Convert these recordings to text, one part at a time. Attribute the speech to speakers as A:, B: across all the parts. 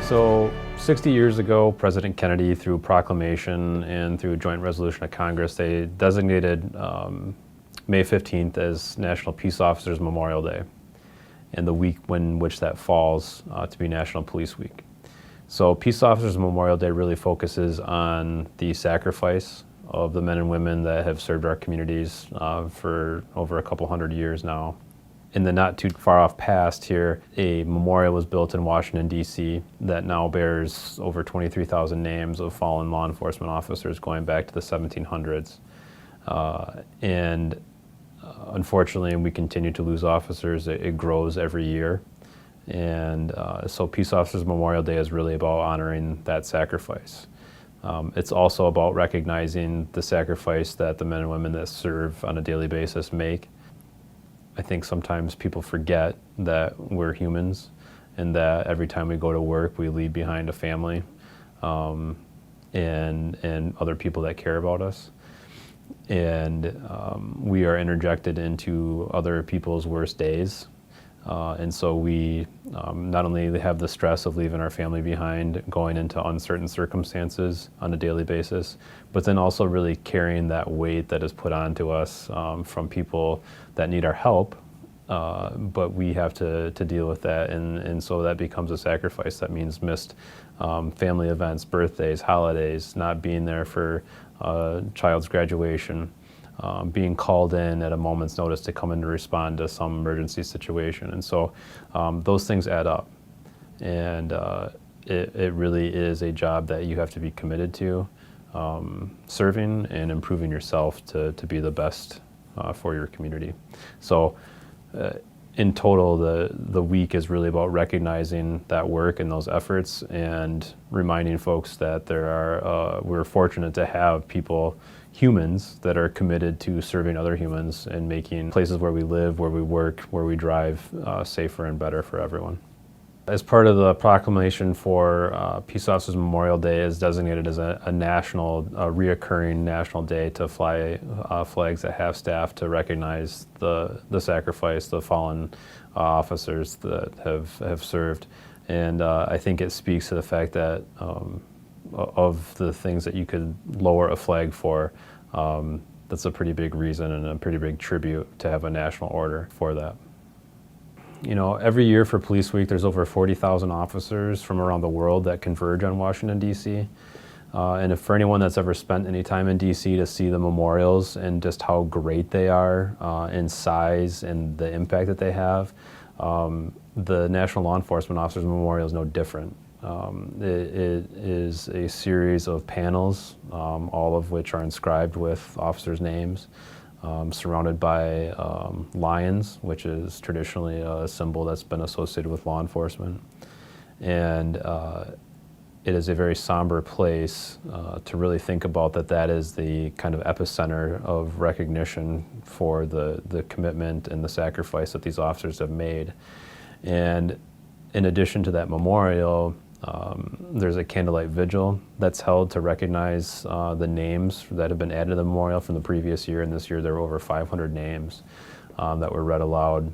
A: So 60 years ago, President Kennedy, through proclamation and through a joint resolution of Congress, they designated May 15th as National Peace Officers Memorial Day, and the week in which that falls to be National Police Week. So Peace Officers Memorial Day really focuses on the sacrifice of the men and women that have served our communities for over a couple hundred years now. In the not too far off past here, a memorial was built in Washington, D.C. that now bears over 23,000 names of fallen law enforcement officers going back to the 1700s. Unfortunately, we continue to lose officers. It grows every year. And so Peace Officers Memorial Day is really about honoring that sacrifice. It's also about recognizing the sacrifice that the men and women that serve on a daily basis make. I think sometimes people forget that we're humans and that every time we go to work, we leave behind a family and other people that care about us. And we are interjected into other people's worst days. And so we not only have the stress of leaving our family behind, going into uncertain circumstances on a daily basis, but then also really carrying that weight that is put onto us from people that need our help, but we have to deal with that. And so that becomes a sacrifice. That means missed family events, birthdays, holidays, not being there for a child's graduation, being called in at a moment's notice to come in to respond to some emergency situation. And so those things add up. And it really is a job that you have to be committed to, serving and improving yourself to be the best for your community. So in total, the week is really about recognizing that work and those efforts and reminding folks that we're fortunate to have people, humans, that are committed to serving other humans and making places where we live, where we work, where we drive safer and better for everyone. As part of the proclamation for Peace Officers Memorial Day is designated as a reoccurring national day to fly flags at half-staff to recognize the sacrifice, the fallen officers that have served. And I think it speaks to the fact that of the things that you could lower a flag for, that's a pretty big reason and a pretty big tribute to have a national order for that. You know, every year for Police Week, there's over 40,000 officers from around the world that converge on Washington, D.C. And if for anyone that's ever spent any time in D.C. to see the memorials and just how great they are in size and the impact that they have, the National Law Enforcement Officers Memorial is no different. It is a series of panels, all of which are inscribed with officers' names. Surrounded by lions, which is traditionally a symbol that's been associated with law enforcement. And it is a very somber place to really think about that is the kind of epicenter of recognition for the commitment and the sacrifice that these officers have made. And in addition to that memorial, there's a candlelight vigil that's held to recognize the names that have been added to the memorial from the previous year, and this year there were over 500 names that were read aloud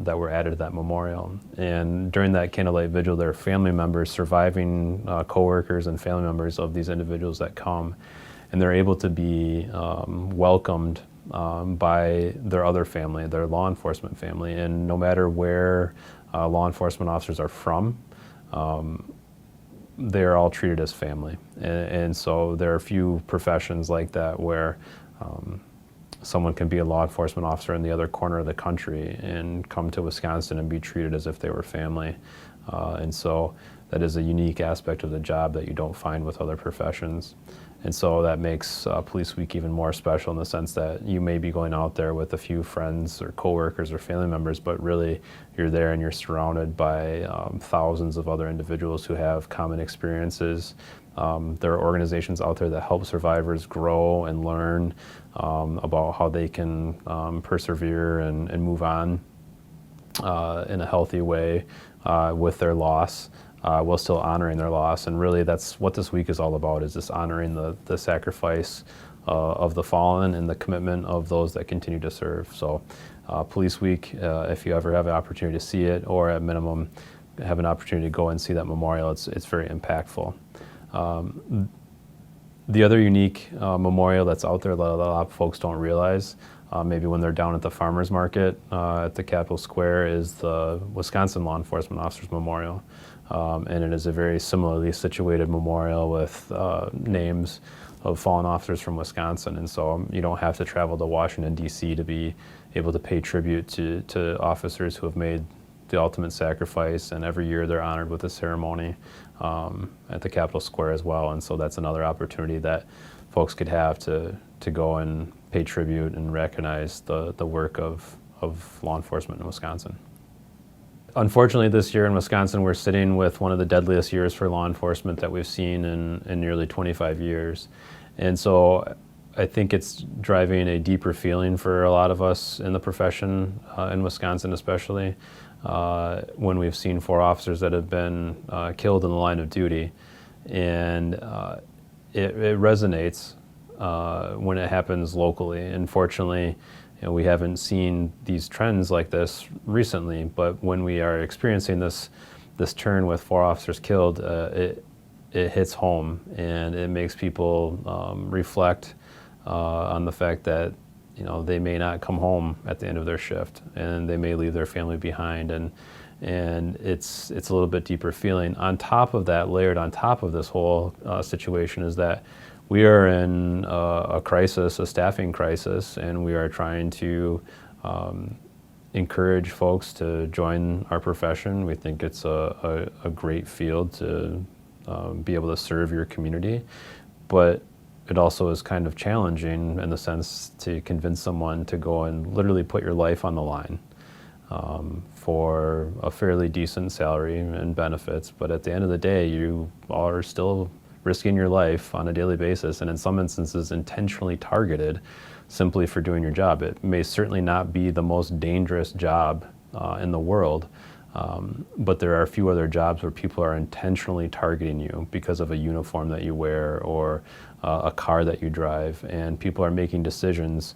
A: that were added to that memorial. And during that candlelight vigil, there are family members, surviving coworkers and family members of these individuals that come, and they're able to be welcomed by their other family, their law enforcement family. And no matter where law enforcement officers are from, they're all treated as family. And so there are a few professions like that where someone can be a law enforcement officer in the other corner of the country and come to Wisconsin and be treated as if they were family. And so that is a unique aspect of the job that you don't find with other professions. And so that makes Police Week even more special in the sense that you may be going out there with a few friends or coworkers or family members, but really you're there and you're surrounded by thousands of other individuals who have common experiences. There are organizations out there that help survivors grow and learn about how they can persevere and move on in a healthy way with their loss. While still honoring their loss. And really that's what this week is all about, is just honoring the sacrifice of the fallen and the commitment of those that continue to serve. So Police Week, if you ever have an opportunity to see it, or at minimum have an opportunity to go and see that memorial, it's very impactful. The other unique memorial that's out there that a lot of folks don't realize, maybe when they're down at the farmers market at the Capitol Square, is the Wisconsin Law Enforcement Officers Memorial. And it is a very similarly situated memorial with names of fallen officers from Wisconsin. And so you don't have to travel to Washington, D.C. to be able to pay tribute to officers who have made the ultimate sacrifice, and every year they're honored with a ceremony at the Capitol Square as well. And so that's another opportunity that folks could have to go and pay tribute and recognize the work of law enforcement in Wisconsin. Unfortunately, this year in Wisconsin, we're sitting with one of the deadliest years for law enforcement that we've seen in nearly 25 years. And so I think it's driving a deeper feeling for a lot of us in the profession, in Wisconsin especially, when we've seen 4 officers that have been killed in the line of duty. And it resonates when it happens locally. Unfortunately, we haven't seen these trends like this recently, but when we are experiencing this turn with 4 officers killed, it hits home, and it makes people reflect on the fact that they may not come home at the end of their shift, and they may leave their family behind, and it's a little bit deeper feeling. On top of that, layered on top of this whole situation, is that we are in a crisis, a staffing crisis, and we are trying to encourage folks to join our profession. We think it's a great field to be able to serve your community, but it also is kind of challenging in the sense to convince someone to go and literally put your life on the line for a fairly decent salary and benefits. But at the end of the day, you are still risking your life on a daily basis, and in some instances intentionally targeted simply for doing your job. It may certainly not be the most dangerous job in the world, but there are a few other jobs where people are intentionally targeting you because of a uniform that you wear or a car that you drive, and people are making decisions.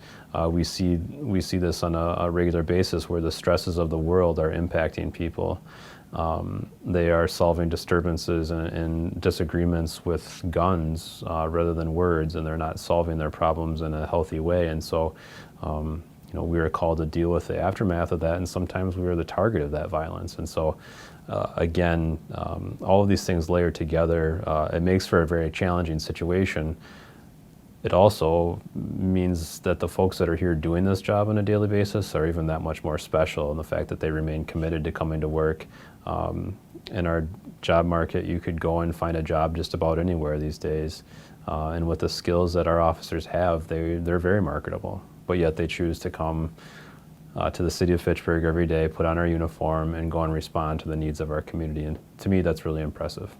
A: We see this on a regular basis where the stresses of the world are impacting people. They are solving disturbances and disagreements with guns rather than words, and they're not solving their problems in a healthy way. And so, we are called to deal with the aftermath of that, and sometimes we are the target of that violence. And so, again, all of these things layered together, it makes for a very challenging situation. It also means that the folks that are here doing this job on a daily basis are even that much more special in the fact that they remain committed to coming to work. In our job market, you could go and find a job just about anywhere these days. And with the skills that our officers have, they're very marketable. But yet they choose to come to the city of Fitchburg every day, put on our uniform, and go and respond to the needs of our community. And to me, that's really impressive.